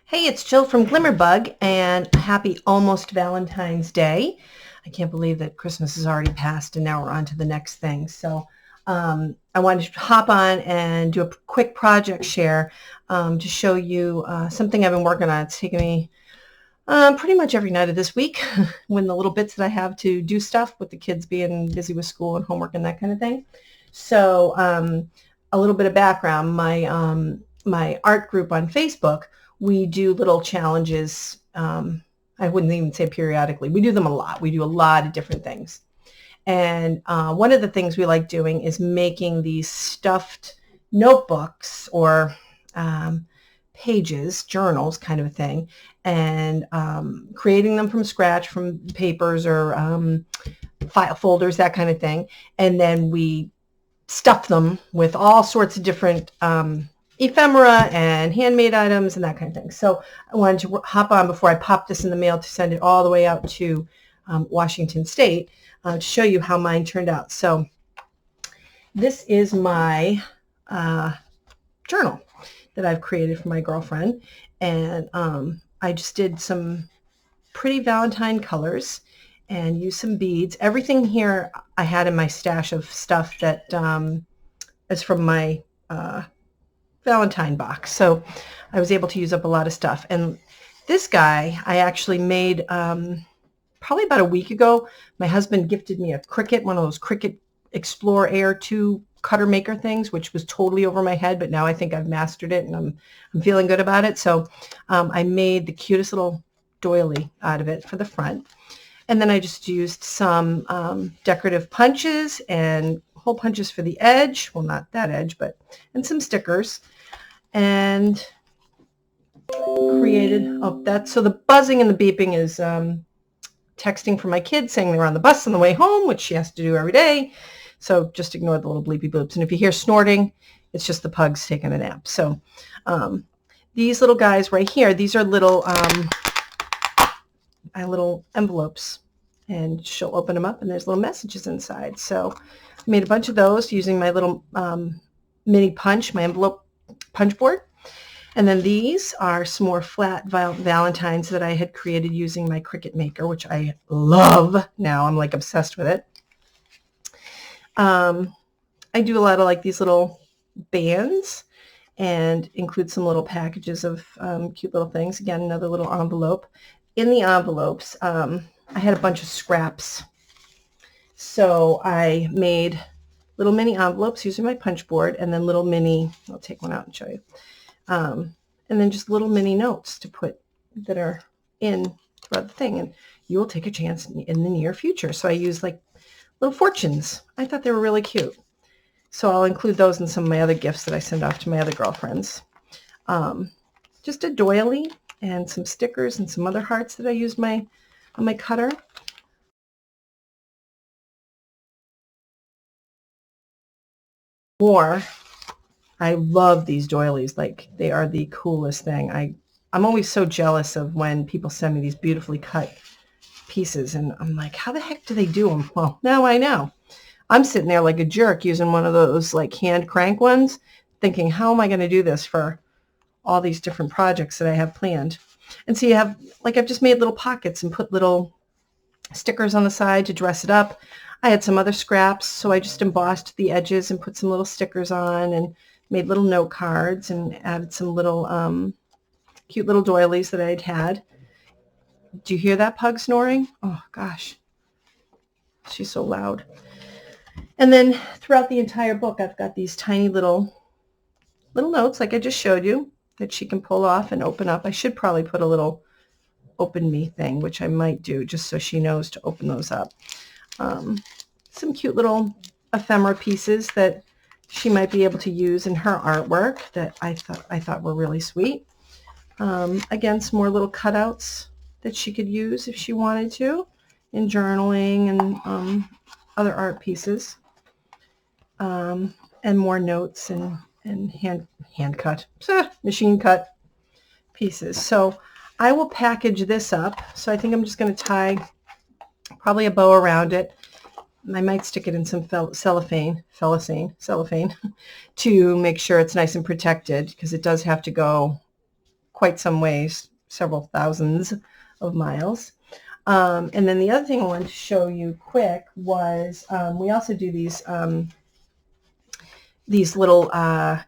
Hey, it's Jill from Glimmerbug, and happy almost Valentine's Day. I can't believe that Christmas has already passed and now we're on to the next thing. So I wanted to hop on and do a quick project share to show you something I've been working on. It's taken me pretty much every night of this week when the little bits that I have to do stuff with the kids being busy with school and homework and that kind of thing. So a little bit of background, my art group on Facebook, we do little challenges. I wouldn't even say periodically. We do them a lot. We do a lot of different things. And one of the things we like doing is making these stuffed notebooks or pages, journals kind of a thing, and creating them from scratch from papers or file folders, that kind of thing. And then we stuff them with all sorts of different ephemera and handmade items and that kind of thing. So I wanted to hop on before I pop this in the mail to send it all the way out to Washington State to show you how mine turned out. So this is my journal that I've created for my girlfriend, and I just did some pretty Valentine colors and used some beads. Everything here I had in my stash of stuff that is from my Valentine box. So I was able to use up a lot of stuff. And this guy I actually made probably about a week ago. My husband gifted me a Cricut, one of those Cricut Explore Air 2 cutter maker things, which was totally over my head, but now I think I've mastered it and I'm feeling good about it. So I made the cutest little doily out of it for the front. And then I just used some decorative punches and hole punches for the edge. Well, not that edge, and some stickers. And created, so the buzzing and the beeping is texting from my kids saying they're on the bus on the way home, which she has to do every day. So just ignore the little bleepy bloops. And if you hear snorting, it's just the pugs taking a nap. So these little guys right here, these are little envelopes, and she'll open them up and there's little messages inside. So I made a bunch of those using my little mini punch, my envelope punch board. And then these are some more flat Valentines that I had created using my Cricut maker, which I love now. I'm like obsessed with it. I do a lot of like these little bands and include some little packages of cute little things. Again, another little envelope. In the envelopes, I had a bunch of scraps. So I made little mini envelopes using my punch board, and then little mini, I'll take one out and show you, and then just little mini notes to put that are in throughout the thing, and you will take a chance in the near future. So I used like little fortunes. I thought they were really cute. So I'll include those in some of my other gifts that I send off to my other girlfriends. Just a doily and some stickers and some other hearts that I used on my cutter. I love these doilies. Like, they are the coolest thing. I'm always so jealous of when people send me these beautifully cut pieces, and I'm like, how the heck do they do them? Well, now I know. I'm sitting there like a jerk using one of those like hand crank ones, thinking, how am I going to do this for all these different projects that I have planned? And so you have, like, I've just made little pockets and put little stickers on the side to dress it up. I had some other scraps, so I just embossed the edges and put some little stickers on and made little note cards and added some little cute little doilies that I'd had. Do you hear that pug snoring? Oh gosh, she's so loud. And then throughout the entire book, I've got these tiny little notes like I just showed you that she can pull off and open up. I should probably put a little open me thing, which I might do just so she knows to open those up. Some cute little ephemera pieces that she might be able to use in her artwork that I thought were really sweet. Again, some more little cutouts that she could use if she wanted to in journaling and other art pieces, and more notes and hand cut, machine cut pieces. So I will package this up. So I think I'm just going to tie probably a bow around it. I might stick it in some cellophane to make sure it's nice and protected, because it does have to go quite some ways, several thousands of miles. And then the other thing I wanted to show you quick was we also do these little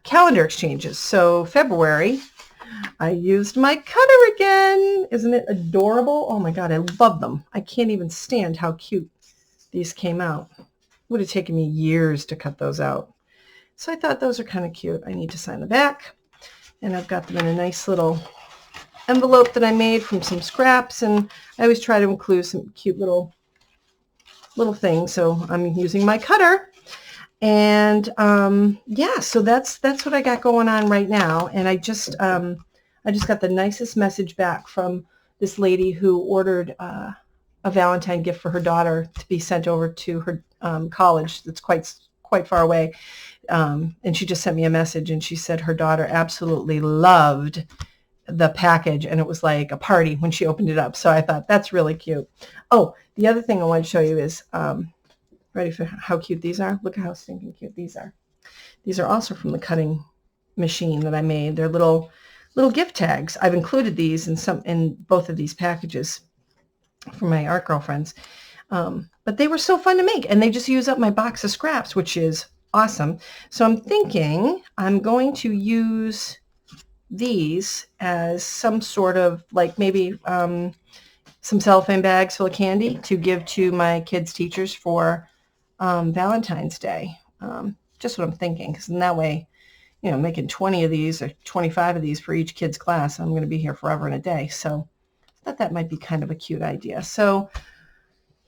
calendar exchanges. So February, I used my cutter again. Isn't it adorable? Oh my God, I love them. I can't even stand how cute these came out. Would have taken me years to cut those out. So I thought those are kind of cute. I need to sign the back. And I've got them in a nice little envelope that I made from some scraps. And I always try to include some cute little things. So I'm using my cutter. And yeah, so that's what I got going on right now. And I just got the nicest message back from this lady who ordered a Valentine gift for her daughter to be sent over to her college that's quite far away. And she just sent me a message, and she said her daughter absolutely loved the package, and it was like a party when she opened it up. So I thought that's really cute. Oh, the other thing I want to show you is, ready for how cute these are? Look at how stinking cute these are. These are also from the cutting machine that I made. They're little gift tags. I've included these in both of these packages for my art girlfriends. But they were so fun to make, and they just use up my box of scraps, which is awesome. So I'm thinking I'm going to use these as some sort of, like, maybe some cellophane bags full of candy to give to my kids' teachers for Valentine's Day. Just what I'm thinking, because in that way, you know, making 20 of these or 25 of these for each kid's class, I'm going to be here forever and a day. So I thought that might be kind of a cute idea. So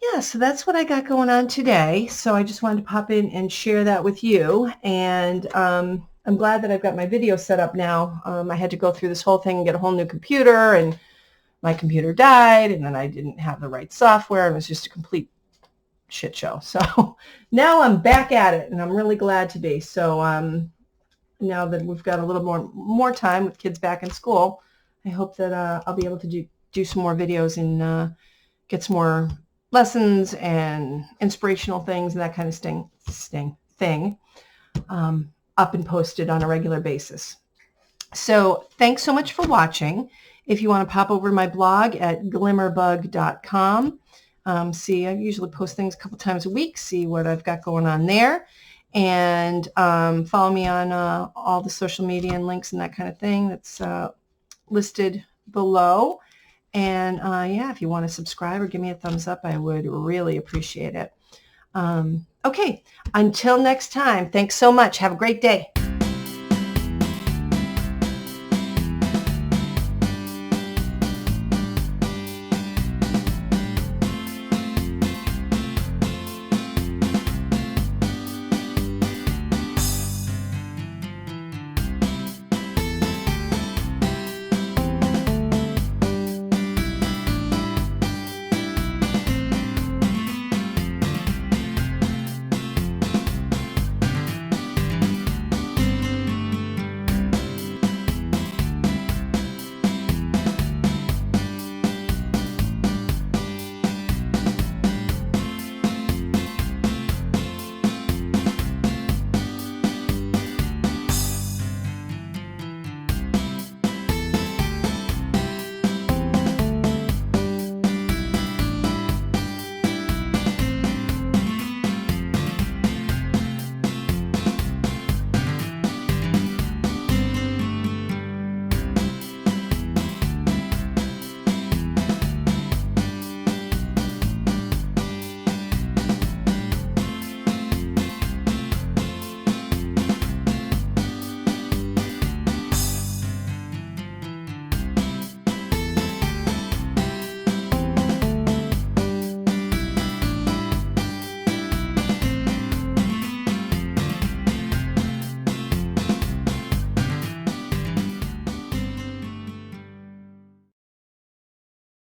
yeah, so that's what I got going on today. So I just wanted to pop in and share that with you. And I'm glad that I've got my video set up now. I had to go through this whole thing and get a whole new computer, and my computer died, and then I didn't have the right software, and it was just a complete shit show. So now I'm back at it, and I'm really glad to be. So now that we've got a little more time with kids back in school, I hope that I'll be able to do some more videos and get some more lessons and inspirational things and that kind of thing up and posted on a regular basis. So thanks so much for watching. If you want to pop over to my blog at glimmerbug.com, see, I usually post things a couple times a week, see what I've got going on there, and follow me on all the social media and links and that kind of thing that's listed below. And yeah, if you want to subscribe or give me a thumbs up, I would really appreciate it. Okay, until next time, thanks so much. Have a great day.